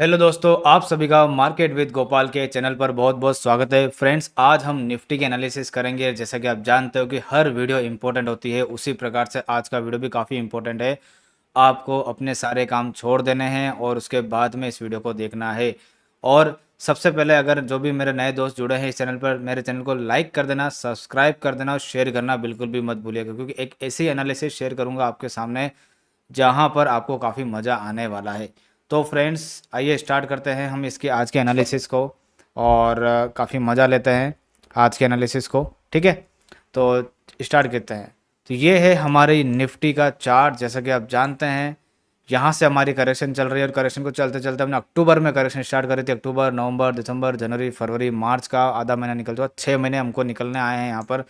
Hello दोस्तों, आप सभी का मार्केट विद गोपाल के चैनल पर बहुत बहुत स्वागत है। फ्रेंड्स, आज हम निफ्टी के एनालिसिस करेंगे। जैसा कि आप जानते हो कि हर वीडियो इंपॉर्टेंट होती है, उसी प्रकार से आज का वीडियो भी काफ़ी इंपॉर्टेंट है। आपको अपने सारे काम छोड़ देने हैं और उसके बाद में इस वीडियो को देखना है। और सबसे पहले, अगर जो भी मेरे नए दोस्त जुड़े हैं इस चैनल पर, मेरे चैनल को लाइक कर देना, सब्सक्राइब कर देना और शेयर करना बिल्कुल भी मत भूलिएगा, क्योंकि एक ऐसी एनालिसिस शेयर करूँगा आपके सामने जहाँ पर आपको काफ़ी मज़ा आने वाला है। तो फ्रेंड्स, आइए स्टार्ट करते हैं हम इसके आज के एनालिसिस को, और काफ़ी मज़ा लेते हैं आज के एनालिसिस को। ठीक है, तो स्टार्ट करते हैं। तो ये है हमारी निफ्टी का चार्ट। जैसा कि आप जानते हैं, यहाँ से हमारी करेक्शन चल रही है और करेक्शन को चलते चलते हमने अक्टूबर में करेक्शन स्टार्ट करी थी। अक्टूबर, नवंबर, दिसंबर, जनवरी, फरवरी, मार्च का आधा महीना निकल चुका, 6 महीने हमको निकलने आए हैं यहाँ पर।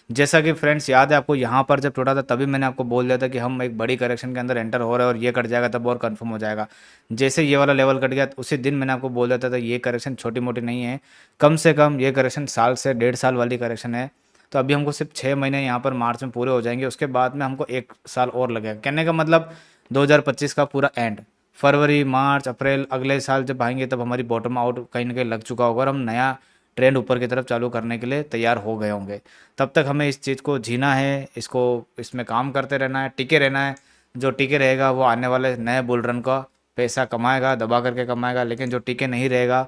जैसा कि फ्रेंड्स याद है आपको, यहाँ पर जब टूटा था तभी मैंने आपको बोल दिया था कि हम एक बड़ी करेक्शन के अंदर एंटर हो रहे हैं और ये कट जाएगा तब और कंफर्म हो जाएगा। जैसे ये वाला लेवल कट गया उसी दिन मैंने आपको बोल दिया था ये करेक्शन छोटी मोटी नहीं है, कम से कम ये करेक्शन साल से 1.5 साल वाली करेक्शन है। तो अभी हमको सिर्फ 6 महीने यहाँ पर मार्च में पूरे हो जाएंगे, उसके बाद में हमको 1 साल और लगेगा। कहने का मतलब 2025 का पूरा एंड, फरवरी, मार्च, अप्रैल अगले साल जब आएंगे तब हमारी बॉटम आउट कहीं ना कहीं लग चुका होगा और हम नया ट्रेंड ऊपर की तरफ चालू करने के लिए तैयार हो गए होंगे। तब तक हमें इस चीज़ को जीना है, इसको इसमें काम करते रहना है, टिके रहना है। जो टिके रहेगा वो आने वाले नए बुल रन का पैसा कमाएगा, दबा करके कमाएगा। लेकिन जो टिके नहीं रहेगा,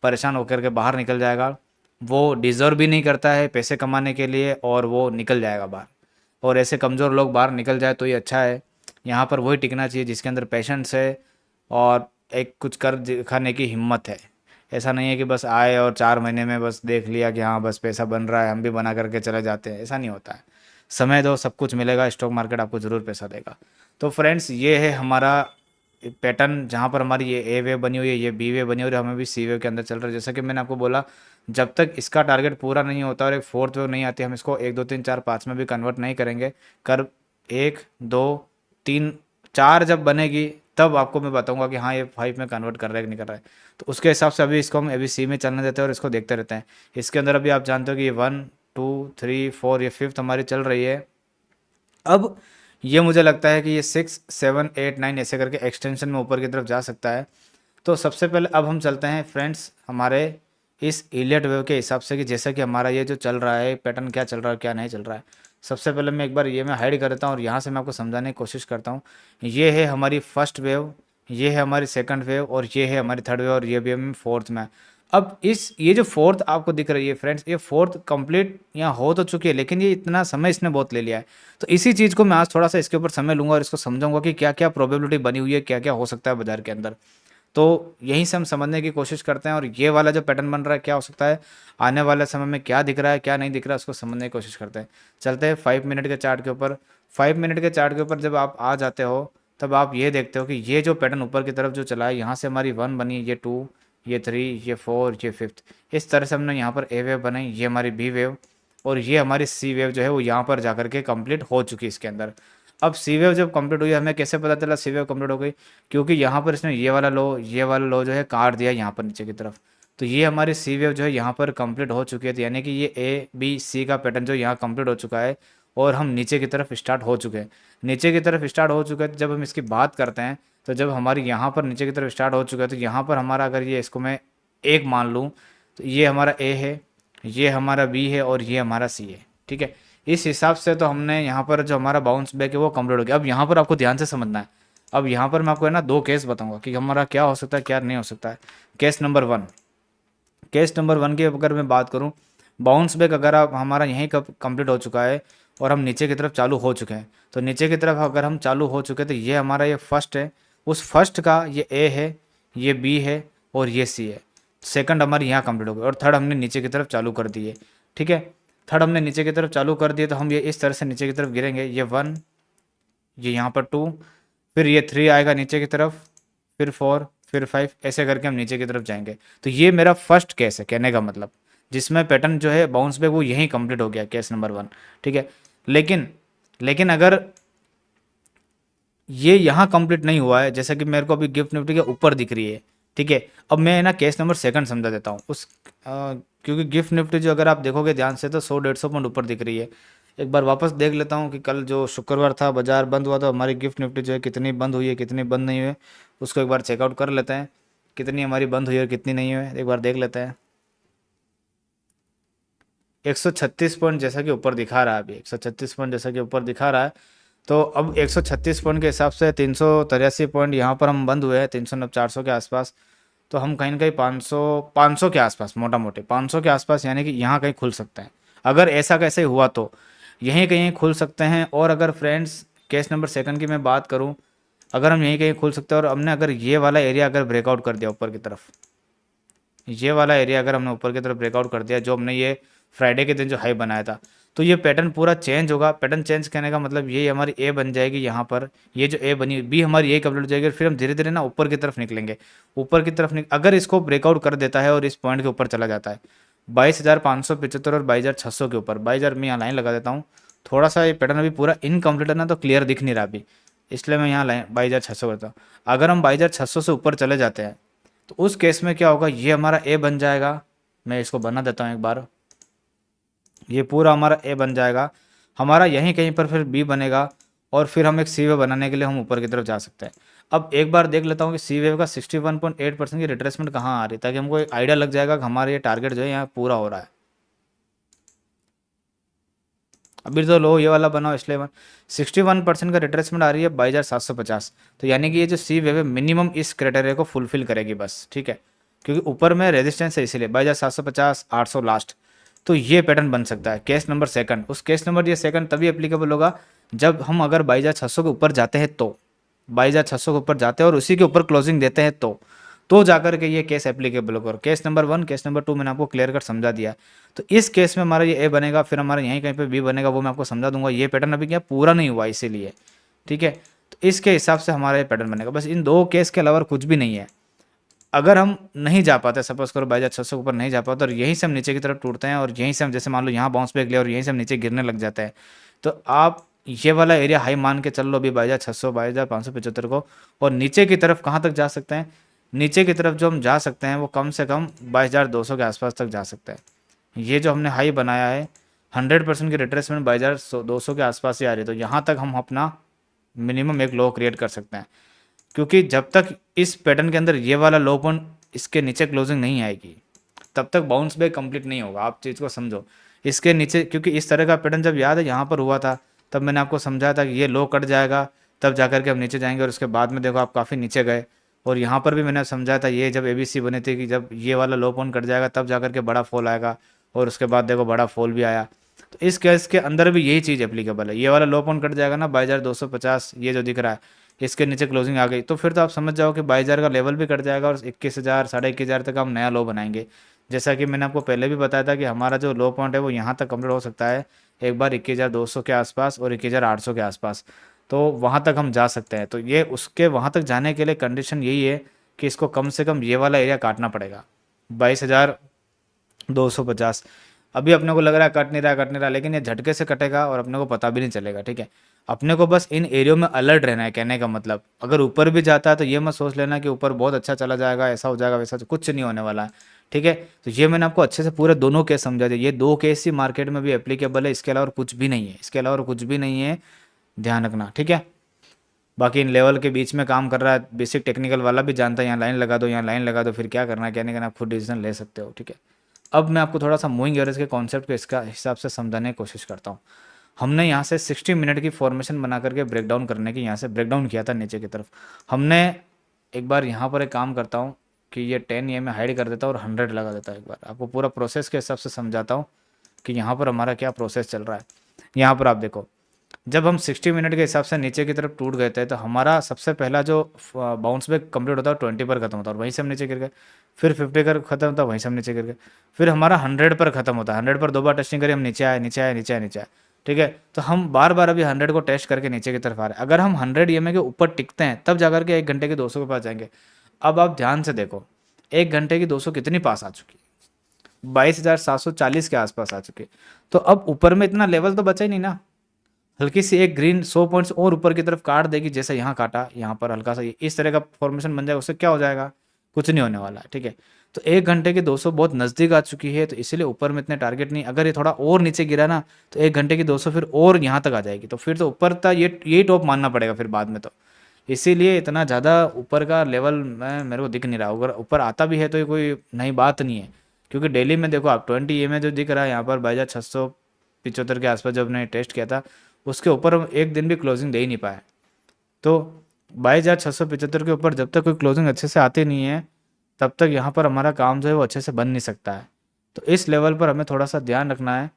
परेशान होकर के बाहर निकल जाएगा, वो डिज़र्व भी नहीं करता है पैसे कमाने के लिए और वो निकल जाएगा बाहर। और ऐसे कमज़ोर लोग बाहर निकल जाए तो ये अच्छा है। यहाँ पर वही टिकना चाहिए जिसके अंदर पेशेंस है और एक कुछ कर दिखाने की हिम्मत है। ऐसा नहीं है कि बस आए और 4 महीने में बस देख लिया कि हाँ बस पैसा बन रहा है, हम भी बना करके चले जाते हैं। ऐसा नहीं होता है। समय दो, सब कुछ मिलेगा। स्टॉक मार्केट आपको ज़रूर पैसा देगा। तो फ्रेंड्स, ये है हमारा पैटर्न, जहाँ पर हमारी ये ए वेव बनी हुई है, ये बी वेव बनी हुई है, हमें भी सी वेव के अंदर चल रहा है। जैसा कि मैंने आपको बोला, जब तक इसका टारगेट पूरा नहीं होता और एक फोर्थ वेव नहीं आती, हम इसको 1 2 3 4 5 में भी कन्वर्ट नहीं करेंगे। कर 1 2 3 4 जब बनेगी तब आपको मैं बताऊंगा कि हाँ ये 5 में कन्वर्ट कर रहा है कि नहीं कर रहा है। तो उसके हिसाब से अभी इसको हम अभी सी में चलने देते हैं और इसको देखते रहते हैं। इसके अंदर अभी आप जानते हो कि ये 1 2 3 4 ये फिफ्थ हमारी चल रही है। अब ये मुझे लगता है कि ये 6 7 8 9 ऐसे करके एक्सटेंशन में ऊपर की तरफ जा सकता है। तो सबसे पहले अब हम चलते हैं फ्रेंड्स हमारे इस इलियट वेव के हिसाब से, कि जैसा कि हमारा ये जो चल रहा है पैटर्न, क्या चल रहा है क्या नहीं चल रहा है। सबसे पहले मैं एक बार ये मैं हाइड कर देता हूँ और यहाँ से मैं आपको समझाने की कोशिश करता हूँ। ये है हमारी फर्स्ट वेव, ये है हमारी सेकंड वेव और ये है हमारी थर्ड वेव और ये भी हम फोर्थ में। अब इस ये जो फोर्थ आपको दिख रही है फ्रेंड्स, ये फोर्थ कंप्लीट यहाँ हो तो चुकी है, लेकिन ये इतना समय इसने बहुत ले लिया है। तो इसी चीज़ को मैं आज थोड़ा सा इसके ऊपर समय लूंगा और इसको समझाऊंगा कि क्या क्या प्रोबेबिलिटी बनी हुई है, क्या क्या हो सकता है बाजार के अंदर। तो यहीं से हम समझने की कोशिश करते हैं और ये वाला जो पैटर्न बन रहा है क्या हो सकता है, आने वाले समय में क्या दिख रहा है क्या नहीं दिख रहा है, उसको समझने की कोशिश करते हैं। चलते हैं 5 मिनट के चार्ट के ऊपर। 5 मिनट के चार्ट के ऊपर जब आप आ जाते हो तब आप ये देखते हो कि ये जो पैटर्न ऊपर की तरफ जो चला है, यहाँ से हमारी 1 बनी, ये 2, ये 3, ये 4, ये फिफ्थ, इस तरह से हमने यहाँ पर ए वेव बनाई, ये हमारी बी वेव और ये हमारी सी वेव जो है वो यहाँ पर जाकर के कंप्लीट हो चुकी है इसके अंदर। अब सी वेव जब कंप्लीट हुई, हमें कैसे पता चला सी वेव कंप्लीट हो गई? क्योंकि यहाँ पर इसने ये वाला लो जो है काट दिया यहाँ पर नीचे की तरफ। तो ये हमारी सी वेव जो है यहाँ पर कंप्लीट हो चुकी है। तो यानी कि ये ए बी सी का पैटर्न जो यहाँ कंप्लीट हो चुका है और हम नीचे की तरफ स्टार्ट हो चुके हैं। नीचे की तरफ स्टार्ट हो चुके हैं। जब हम इसकी बात करते हैं तो जब हमारी यहाँ पर नीचे की तरफ स्टार्ट हो चुका है, तो यहाँ पर हमारा अगर ये इसको मैं एक मान लूँ तो ये हमारा ए है, ये हमारा बी है और ये हमारा सी है। ठीक है, इस हिसाब से तो हमने यहाँ पर जो हमारा बाउंस बैक है वो कंप्लीट हो गया। अब यहाँ पर आपको ध्यान से समझना है। अब यहाँ पर मैं आपको है ना 2 केस बताऊंगा कि हमारा क्या हो सकता है क्या नहीं हो सकता है। केस नंबर 1, केस नंबर 1 की अगर मैं बात करूँ, बाउंस बैक अगर आप हमारा यहीं कब कंप्लीट हो चुका है और हम नीचे की तरफ चालू हो चुके हैं, तो नीचे की तरफ अगर हम चालू हो चुके हैं तो ये हमारा ये फर्स्ट है, उस फर्स्ट का ये ए है, ये बी है और ये सी है। सेकंड हमारी यहाँ कंप्लीट हो गई और थर्ड हमने नीचे की तरफ चालू कर दी है। ठीक है, थर्ड हमने नीचे की तरफ चालू कर दिए तो हम ये इस तरह से नीचे की तरफ गिरेंगे। ये 1, ये यहाँ पर 2, फिर ये 3 आएगा नीचे की तरफ, फिर 4, फिर 5, ऐसे करके हम नीचे की तरफ जाएंगे। तो ये मेरा फर्स्ट केस है कहने का मतलब, जिसमें पैटर्न जो है बाउंस बैक वो यहीं कंप्लीट हो गया, केस नंबर 1। ठीक है, लेकिन लेकिन अगर ये यहाँ कंप्लीट नहीं हुआ है, जैसा कि मेरे को अभी गिफ्ट निफ्टी के ऊपर दिख रही है। ठीक है, अब मैं ना केस नंबर सेकंड समझा देता हूँ क्योंकि गिफ्ट निफ्टी जो अगर आप देखोगे ध्यान से तो 100 150 पॉइंट ऊपर दिख रही है। एक बार वापस देख लेता हूँ कि कल जो शुक्रवार था बाजार बंद हुआ तो हमारी गिफ्ट निफ्टी जो है कितनी बंद हुई है कितनी बंद नहीं हुई है, उसको एक बार चेकआउट कर लेते हैं। कितनी हमारी बंद हुई और कितनी नहीं हुई, एक बार देख लेते हैं। 136 पॉइंट जैसा कि ऊपर दिखा रहा है, अभी 136 पॉइंट जैसा कि ऊपर दिखा रहा है। तो अब 136 पॉइंट के हिसाब से 383 पॉइंट यहाँ पर हम बंद हुए हैं, 390 400 के आसपास। तो हम कहीं ना कहीं 500 के आसपास, मोटा मोटी 500 के आसपास, यानी कि यहाँ कहीं खुल सकते हैं। अगर ऐसा कैसे हुआ तो यहीं कहीं खुल सकते हैं। और अगर फ्रेंड्स केस नंबर सेकंड की मैं बात करूँ, अगर हम यहीं कहीं खुल सकते हैं और हमने अगर ये वाला एरिया अगर ब्रेकआउट कर दिया ऊपर की तरफ, ये वाला एरिया अगर हमने ऊपर की तरफ ब्रेकआउट कर दिया, जो हमने ये फ्राइडे के दिन जो हाई बनाया था, तो ये पैटर्न पूरा चेंज होगा। पैटर्न चेंज करने का मतलब ये हमारी ए बन जाएगी यहाँ पर, ये जो ए बनी बी हमारी ए कंप्लीट हो जाएगी। फिर हम धीरे धीरे ना ऊपर की तरफ निकलेंगे, ऊपर की तरफ अगर इसको ब्रेकआउट कर देता है और इस पॉइंट के ऊपर चला जाता है 22,575 और 22,600 के ऊपर, 22,000 मैं यहाँ लाइन लगा देता हूँ। थोड़ा सा ये पैटर्न अभी पूरा इनकम्प्लीट है ना, तो क्लियर दिख नहीं रहा अभी, इसलिए मैं यहाँ लाइन 22,600 करता हूँ। अगर हम 22,600 से ऊपर चले जाते हैं तो उस केस में क्या होगा, ये हमारा ए बन जाएगा। मैं इसको बना देता हूँ एक बार, ये पूरा हमारा ए बन जाएगा। हमारा यहीं कहीं पर फिर बी बनेगा और फिर हम एक सी वेव बनाने के लिए हम ऊपर की तरफ जा सकते हैं। अब एक बार देख लेता हूँ कि सी वेव का 61.8% की रिट्रेसमेंट कहाँ आ रही है, ताकि हमको एक आइडिया लग जाएगा कि हमारा ये टारगेट जो है यहाँ पूरा हो रहा है। अभी तो लो ये वाला बनाओ, इसलिए 61% का रिट्रेसमेंट आ रही है 22,750। तो यानी कि ये जो सी वेव है मिनिमम इस क्राइटेरिया को फुलफिल करेगी बस, ठीक है, क्योंकि ऊपर में रेजिस्टेंस है, इसीलिए 22,750 800 लास्ट। तो ये पैटर्न बन सकता है। केस नंबर सेकंड, उस केस नंबर ये सेकंड तभी एप्लीकेबल होगा जब हम अगर 22,600 के ऊपर जाते हैं, तो 22,600 के ऊपर जाते हैं और उसी के ऊपर क्लोजिंग देते हैं, तो जाकर के ये केस एप्लीकेबल होगा। और केस नंबर 1 केस नंबर 2 मैंने आपको क्लियर कट समझा दिया। तो इस केस में हमारा ये ए बनेगा, फिर हमारा यहीं कहीं पे बी बनेगा, वो मैं आपको समझा दूंगा। ये पैटर्न अभी क्या पूरा नहीं हुआ इसीलिए, ठीक है। तो इसके हिसाब से हमारा ये पैटर्न बनेगा, बस इन दो केस के अलावा कुछ भी नहीं है। अगर हम नहीं जा पाते, सपोज करो 22,600 के ऊपर नहीं जा पाते और यहीं से हम नीचे की तरफ टूटते हैं और यहीं से हम जैसे मान लो यहाँ बाउंस बैक लिया और यहीं से हम नीचे गिरने लग जाते हैं, तो आप ये वाला एरिया हाई मान के चल लो अभी 22,600 22,575 को। और नीचे की तरफ कहाँ तक जा सकते हैं, नीचे की तरफ जो हम जा सकते हैं वो कम से कम 22,200 के आसपास तक जा सकते हैं। ये जो हमने हाई बनाया है 100% की रिट्रेसमेंट 2200 के आसपास ही आ रही है, तो यहाँ तक हम अपना मिनिमम एक लो क्रिएट कर सकते हैं। क्योंकि जब तक इस पैटर्न के अंदर ये वाला लो पॉइंट इसके नीचे क्लोजिंग नहीं आएगी, तब तक बाउंस बैक कंप्लीट नहीं होगा। आप चीज़ को समझो, इसके नीचे, क्योंकि इस तरह का पैटर्न जब याद है यहाँ पर हुआ था, तब मैंने आपको समझाया था कि ये लो कट जाएगा, तब जाकर के हम नीचे जाएंगे। और उसके बाद में देखो आप काफ़ी नीचे गए। और यहाँ पर भी मैंने समझाया था, ये जब ABC बनी थी कि जब ये वाला लो पॉइंट कट जाएगा तब जाकर के बड़ा फॉल आएगा, और उसके बाद देखो बड़ा फॉल भी आया। तो इस केस के अंदर भी यही चीज़ एप्लीकेबल है। ये वाला लो पॉइंट कट जाएगा ना 22,250, ये जो दिख रहा है, इसके नीचे क्लोजिंग आ गई, तो फिर तो आप समझ जाओ कि 22,000 का लेवल भी कट जाएगा और 21,000 21,500 तक हम नया लो बनाएंगे। जैसा कि मैंने आपको पहले भी बताया था कि हमारा जो लो पॉइंट है वो यहाँ तक कंप्लीट हो सकता है एक बार 21,200 के आसपास और 21,800 के आसपास, तो वहाँ तक हम जा सकते हैं। तो ये उसके वहाँ तक जाने के लिए कंडीशन यही है कि इसको कम से कम ये वाला एरिया काटना पड़ेगा 22,250। अभी अपने को लग रहा है कट नहीं रहा, लेकिन ये झटके से कटेगा और अपने को पता भी नहीं चलेगा, ठीक है। अपने को बस इन एरियो में अलर्ट रहना है, कहने का मतलब। अगर ऊपर भी जाता है तो ये मत सोच लेना कि ऊपर बहुत अच्छा चला जाएगा, ऐसा हो जाएगा वैसा, कुछ नहीं होने वाला है, ठीक है। तो ये मैंने आपको अच्छे से पूरे दोनों केस समझा दिए। ये दो केस ही मार्केट में भी एप्लीकेबल है, इसके अलावा और कुछ भी नहीं है, इसके अलावा और कुछ भी नहीं है, ध्यान रखना, ठीक है। बाकी इन लेवल के बीच में काम कर रहा है, बेसिक टेक्निकल वाला भी जानता है, यहाँ लाइन लगा दो, यहाँ लाइन लगा दो, फिर क्या करना है क्या नहीं करना, आप खुद डिसीजन ले सकते हो, ठीक है। अब मैं आपको थोड़ा सा मूविंग एवरेज के कॉन्सेप्ट को इसका हिसाब से समझाने की कोशिश करता हूँ। हमने यहाँ से 60 मिनट की फॉर्मेशन बना करके ब्रेकडाउन करने की, यहाँ से ब्रेकडाउन किया था नीचे की तरफ हमने। एक बार यहाँ पर एक काम करता हूँ कि ये 10 ये मैं हाइड कर देता हूँ और 100 लगा देता हूँ। एक बार आपको पूरा प्रोसेस के हिसाब से समझाता हूँ कि यहाँ पर हमारा क्या प्रोसेस चल रहा है। यहाँ पर आप देखो, जब हम 60 मिनट के हिसाब से नीचे की तरफ टूट गए थे, तो हमारा सबसे पहला जो बाउंस बैक कंप्लीट होता है 20 पर खत्म होता है और वहीं से हम नीचे गिर गए। फिर 50 पर खत्म होता है, वहीं से हम नीचे गिर गए। फिर हमारा 100 पर खत्म होता है, 100 पर दो बार टेस्टिंग करी, हम नीचे आए नीचे आए नीचे आए नीचे आए, ठीक है। तो हम बार बार अभी 100 को टेस्ट करके नीचे की तरफ आ रहे हैं। अगर हम 100 EMA के ऊपर टिकते हैं तब जाकर के 1 घंटे के 200 के पास जाएंगे। अब आप ध्यान से देखो, 1 घंटे की 200 कितनी पास आ चुकी है, 22,740 के आसपास आ चुकी है। तो अब ऊपर में इतना लेवल तो बचा ही नहीं ना। हल्की सी एक ग्रीन 100 पॉइंट्स और ऊपर की तरफ काट देगी, जैसे यहाँ काटा, यहाँ पर हल्का सा इस तरह का फॉर्मेशन बन जाएगा, उससे क्या हो जाएगा, कुछ नहीं होने वाला है, ठीक है। तो 1 घंटे की 200 बहुत नज़दीक आ चुकी है, तो इसीलिए ऊपर में इतने टारगेट नहीं। अगर ये थोड़ा और नीचे गिरा ना, तो 1 घंटे की 200 फिर और यहाँ तक आ जाएगी, तो फिर तो ऊपर था, ये यही टॉप मानना पड़ेगा फिर बाद में। तो इसीलिए इतना ज़्यादा ऊपर का लेवल में मेरे को दिख नहीं रहा। अगर ऊपर आता भी है तो ये कोई नई बात नहीं है, क्योंकि डेली में देखो आप 20 EMA जो दिख रहा है यहाँ पर 22,675 के आसपास जब मैंने टेस्ट किया था, उसके ऊपर हम एक दिन भी क्लोजिंग दे ही नहीं पाए। तो 22,675 के ऊपर जब तक कोई क्लोजिंग अच्छे से आती नहीं है, तब तक यहाँ पर हमारा काम जो है वो अच्छे से बन नहीं सकता है। तो इस लेवल पर हमें थोड़ा सा ध्यान रखना है।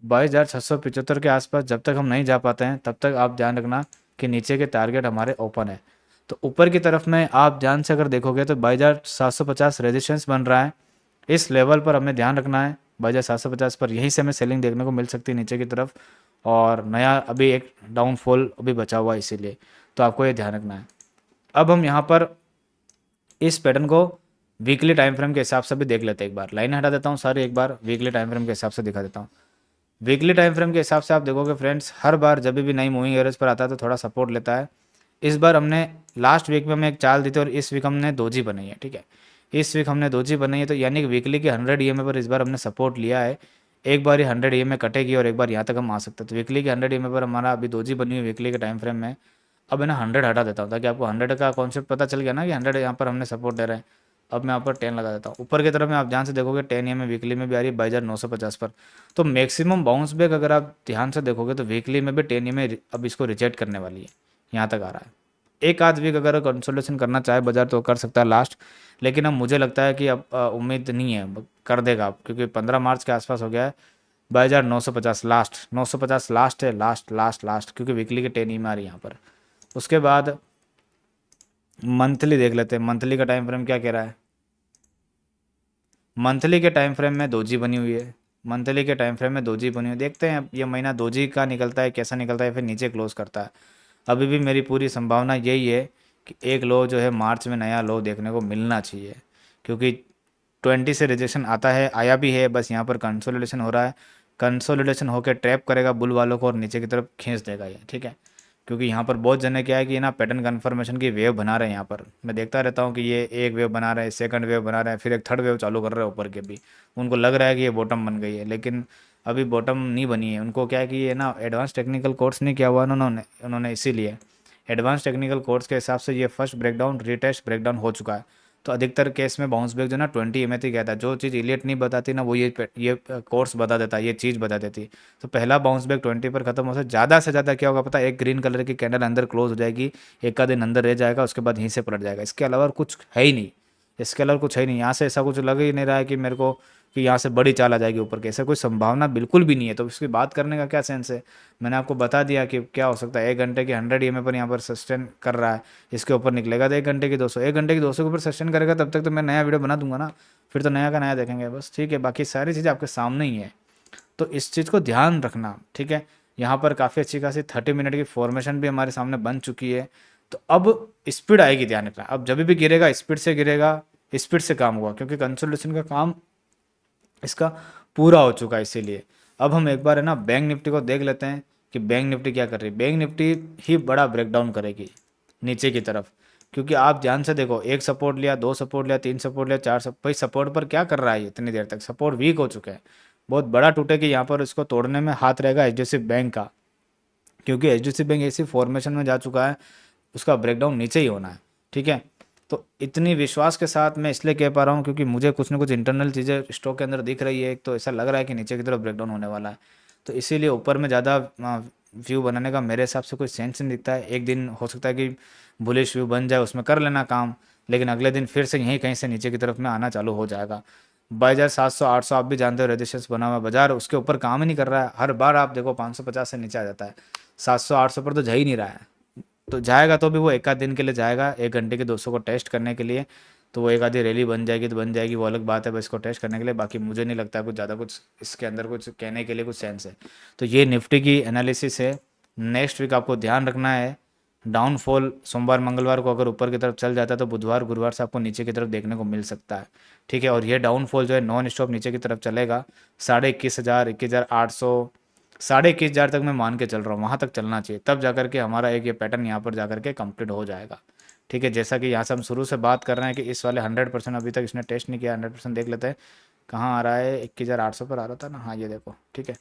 22,675 के आसपास जब तक हम नहीं जा पाते हैं, तब तक आप ध्यान रखना कि नीचे के टारगेट हमारे ओपन है। तो ऊपर की तरफ में आप ध्यान से अगर देखोगे तो 22,750 रेजिस्टेंस बन रहा है। इस लेवल पर हमें ध्यान रखना है। 22,750 पर यहीं से हमें सेलिंग देखने को मिल सकती है नीचे की तरफ, और नया अभी एक डाउनफॉल अभी बचा हुआ है, इसीलिए तो आपको ये ध्यान रखना है। अब हम यहाँ पर इस पैटर्न को वीकली टाइम फ्रेम के हिसाब से भी देख लेते हैं। एक बार लाइन हटा देता हूँ सारी, एक बार वीकली टाइम फ्रेम के हिसाब से दिखा देता हूँ। वीकली टाइम फ्रेम के हिसाब से आप देखोगे फ्रेंड्स, हर बार जब भी नई मूविंग एवरेज पर आता है तो थोड़ा सपोर्ट लेता है। इस बार हमने लास्ट वीक में हमें एक चाल दी थी और इस वीक हमने दोजी बनाई है, ठीक है। इस वीक हमने दोजी बनाई है, तो यानी कि वीकली के 100 EMA पर इस बार हमने सपोर्ट लिया है। एक बार ये 100 EMA कटेगी और एक बार यहाँ तक हम आ सकते हैं। तो वीकली के 100 EMA पर हमारा अभी दोजी बनी हुई वीकली के टाइम फ्रेम में। अब मैं ना 100 हटा देता हूँ ताकि आपको 100 का कॉन्सेप्ट पता चल गया ना कि 100 यहाँ पर हमने सपोर्ट दे रहे हैं। अब मैं यहाँ पर 10 लगा देता हूँ। ऊपर की तरफ में आप ध्यान से देखोगे 10 EMA वीकली में भी आ रही है 22,950 पर। तो मैक्सिमम बाउंस बैक अगर आप ध्यान से देखोगे तो वीकली में भी 10 EMA अब इसको रिजेक्ट करने वाली है, यहाँ तक आ रहा है। एक आध वीक अगर कंसोलिडेशन करना चाहे बाजार तो कर सकता है लास्ट, लेकिन अब मुझे लगता है कि अब उम्मीद नहीं है कर देगा अब, क्योंकि 15 मार्च के आसपास हो गया है। 22,950 लास्ट, 950 लास्ट है, लास्ट लास्ट लास्ट, क्योंकि वीकली के 10 EMA आ रही है यहाँ पर। उसके बाद मंथली देख लेते हैं, मंथली का टाइम फ्रेम क्या कह रहा है। मंथली के टाइम फ्रेम में दोजी बनी हुई है। मंथली के टाइम फ्रेम में दोजी बनी हुई है। देखते हैं अब ये महीना दोजी का निकलता है, कैसा निकलता है, फिर नीचे क्लोज करता है। अभी भी मेरी पूरी संभावना यही है कि एक लो जो है मार्च में नया लो देखने को मिलना चाहिए, क्योंकि 20 से रिजेक्शन आता है, आया भी है, बस यहाँ पर कंसोलिडेशन हो रहा है। कंसोलिडेशन होकर ट्रैप करेगा बुल वालों को और नीचे की तरफ खींच देगा ये, ठीक है। क्योंकि यहाँ पर बहुत जने क्या है कि ना पैटर्न कन्फर्मेशन की वेव बना रहे हैं। यहाँ पर मैं देखता रहता हूँ कि ये एक वेव बना रहे हैं, सेकंड वेव बना रहे हैं, फिर एक थर्ड वेव चालू कर रहे हैं ऊपर के भी। उनको लग रहा है कि ये बॉटम बन गई है, लेकिन अभी बॉटम नहीं बनी है। उनको क्या है कि ये ना एडवांस टेक्निकल कोर्स नहीं किया हुआ उन्होंने उन्होंने इसीलिए एडवांस टेक्निकल कोर्स के हिसाब से ये फर्स्ट ब्रेकडाउन रीटेस्ट ब्रेकडाउन हो चुका है। तो अधिकतर केस में बाउंस बैक जो ना 20 EMA तक गया था। जो चीज़ इलियट नहीं बताती ना वो ये कोर्स बता देता, ये चीज़ बता देती। तो पहला बाउंस बैक 20 पर खत्म हो से ज़्यादा क्या होगा पता है, एक ग्रीन कलर की कैंडल अंदर क्लोज हो जाएगी, एक का दिन अंदर रह जाएगा, उसके बाद यहीं से पलट जाएगा। इसके अलावा कुछ है ही नहीं, इसके अलावा कुछ है ही नहीं। यहाँ से ऐसा कुछ लग ही नहीं रहा है कि मेरे को कि यहाँ से बड़ी चाल आ जाएगी ऊपर की, ऐसा कोई संभावना बिल्कुल भी नहीं है। तो इसकी बात करने का क्या सेंस है। मैंने आपको बता दिया कि क्या हो सकता है। 1 घंटे की 100 EMA पर यहाँ पर सस्टेन कर रहा है, इसके ऊपर निकलेगा तो 1 घंटे की 200, 1 घंटे की 200 के ऊपर सस्टेन करेगा, तब तक तो मैं नया वीडियो बना दूंगा ना। फिर तो नया का नया देखेंगे बस, ठीक है। बाकी सारी चीज़ें आपके सामने ही है, तो इस चीज़ को ध्यान रखना, ठीक है। यहाँ पर काफ़ी अच्छी खासी 30 मिनट की फॉर्मेशन भी हमारे सामने बन चुकी है। तो अब स्पीड आएगी, ध्यान रखना। अब जब भी गिरेगा स्पीड से गिरेगा, स्पीड से काम हुआ, क्योंकि कंसोलिडेशन का काम इसका पूरा हो चुका है। इसीलिए अब हम एक बार है ना बैंक निफ्टी को देख लेते हैं कि बैंक निफ्टी क्या कर रही है। बैंक निफ्टी ही बड़ा ब्रेकडाउन करेगी नीचे की तरफ, क्योंकि आप ध्यान से देखो, एक सपोर्ट लिया, दो सपोर्ट लिया, तीन सपोर्ट लिया, चार सपोर्ट, भाई सपोर्ट पर क्या कर रहा है इतनी देर तक। सपोर्ट वीक हो चुका है, बहुत बड़ा टूटेगी यहाँ पर, इसको तोड़ने में हाथ रहेगा HDFC बैंक का, क्योंकि HDFC बैंक ऐसी फॉर्मेशन में जा चुका है, उसका ब्रेकडाउन नीचे ही होना है, ठीक है। तो इतनी विश्वास के साथ मैं इसलिए कह पा रहा हूँ क्योंकि मुझे कुछ ना कुछ इंटरनल चीज़ें स्टॉक के अंदर दिख रही है। एक तो ऐसा लग रहा है कि नीचे की तरफ ब्रेकडाउन होने वाला है, तो इसीलिए ऊपर में ज़्यादा व्यू बनाने का मेरे हिसाब से कोई सेंस नहीं दिखता है। एक दिन हो सकता है कि बुलिश व्यू बन जाए, उसमें कर लेना काम, लेकिन अगले दिन फिर से यहीं कहीं से नीचे की तरफ में आना चालू हो जाएगा। 22,700 800 आप भी जानते हो रेजिस्टेंस बना हुआ बाजार, उसके ऊपर काम ही नहीं कर रहा है। हर बार आप देखो 550 से नीचे आ जाता है, 700 800 पर तो जा ही नहीं रहा है। तो जाएगा तो भी वो एक आध दिन के लिए जाएगा, 1 घंटे के 200 को टेस्ट करने के लिए। तो वो एक आधी रैली बन जाएगी तो बन जाएगी, वो अलग बात है, बस इसको टेस्ट करने के लिए। बाकी मुझे नहीं लगता है कुछ ज़्यादा कुछ इसके अंदर कुछ कहने के लिए कुछ सेंस है। तो ये निफ्टी की एनालिसिस है। नेक्स्ट वीक आपको ध्यान रखना है, डाउनफॉल सोमवार मंगलवार को अगर ऊपर की तरफ चल जाता है तो बुधवार गुरुवार से आपको नीचे की तरफ देखने को मिल सकता है, ठीक है। और ये डाउनफॉल जो है नॉन स्टॉप नीचे की तरफ चलेगा, 21,500 21,800 21,500 तक मैं मान के चल रहा हूँ, वहाँ तक चलना चाहिए, तब जाकर के हमारा एक ये पैटर्न यहाँ पर जाकर के कंप्लीट हो जाएगा, ठीक है। जैसा कि यहाँ से हम शुरू से बात कर रहे हैं कि इस वाले 100% अभी तक इसने टेस्ट नहीं किया। 100% देख लेते हैं कहाँ आ रहा है, 21,800 पर आ रहा था ना, हाँ ये देखो, ठीक है।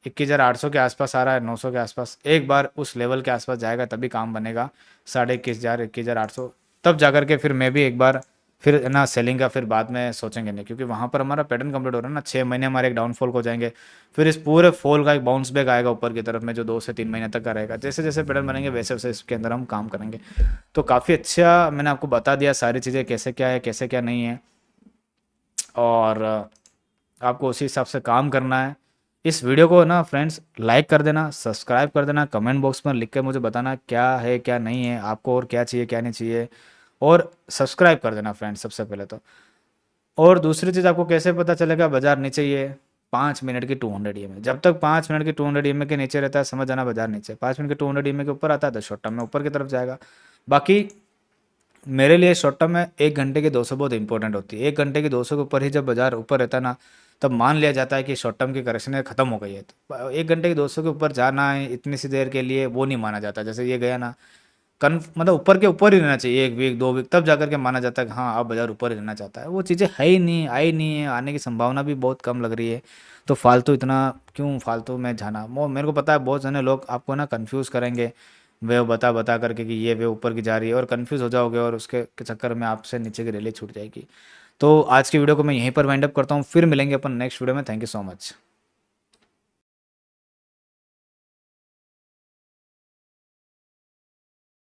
21,800 के आसपास आ रहा है, 900 के आसपास। एक बार उस लेवल के आसपास जाएगा तभी काम बनेगा, 21,500, 21,800, तब जाकर के फिर मैं भी एक बार फिर ना सेलिंग का फिर बाद में सोचेंगे नहीं, क्योंकि वहाँ पर हमारा पैटर्न कंप्लीट हो रहा है ना। 6 महीने हमारे एक डाउनफॉल को जाएंगे, फिर इस पूरे फॉल का एक बाउंस बैक आएगा ऊपर की तरफ में, जो 2 से 3 महीने तक का रहेगा। जैसे जैसे पैटर्न बनेंगे वैसे वैसे इसके अंदर हम काम करेंगे। तो काफ़ी अच्छा मैंने आपको बता दिया सारी चीज़ें, कैसे क्या है कैसे क्या नहीं है, और आपको उसी हिसाब से काम करना है। इस वीडियो को ना फ्रेंड्स लाइक कर देना, सब्सक्राइब कर देना, कमेंट बॉक्स में लिख के मुझे बताना क्या है क्या नहीं है आपको, और क्या चाहिए क्या नहीं चाहिए, और सब्सक्राइब कर देना फ्रेंड्स सबसे पहले तो। और दूसरी चीज़, आपको कैसे पता चलेगा बाजार नीचे? ये 5 मिनट की 200 EMA, जब तक 5 मिनट की 200 EMA के नीचे रहता है समझ जाना बाजार नीचे। 5 मिनट की 200 EMA के ऊपर आता है तो शॉर्ट टर्म में ऊपर की तरफ जाएगा। बाकी मेरे लिए शॉर्ट टर्म में 1 घंटे की 200 बहुत इंपॉर्टेंट होती है। 1 घंटे की 200 के ऊपर ही जब बाजार ऊपर रहता है ना, तब मान लिया जाता है कि शॉर्ट टर्म की करेक्शन खत्म हो गई है। तो 1 घंटे की 200 के ऊपर जाना है इतनी सी देर के लिए, वो नहीं माना जाता। जैसे ये गया ना, मतलब ऊपर के ऊपर ही रहना चाहिए 1 वीक 2 वीक, तब जाकर के माना जाता है कि हाँ अब बाजार ऊपर ही रहना चाहता है। वो चीज़ें है ही नहीं, आई नहीं है, आने की संभावना भी बहुत कम लग रही है। तो फालतू इतना क्यों फालतू में जाना? वो मेरे को पता है बहुत सारे लोग आपको ना कंफ्यूज करेंगे वे बता बता करके कि ये वे ऊपर की जा रही है, और कंफ्यूज हो जाओगे, और उसके चक्कर में आपसे नीचे की रैली छूट जाएगी। तो आज की वीडियो को मैं यहीं पर वाइंड अप करता हूँ, फिर मिलेंगे अपन नेक्स्ट वीडियो में। Thank you so much.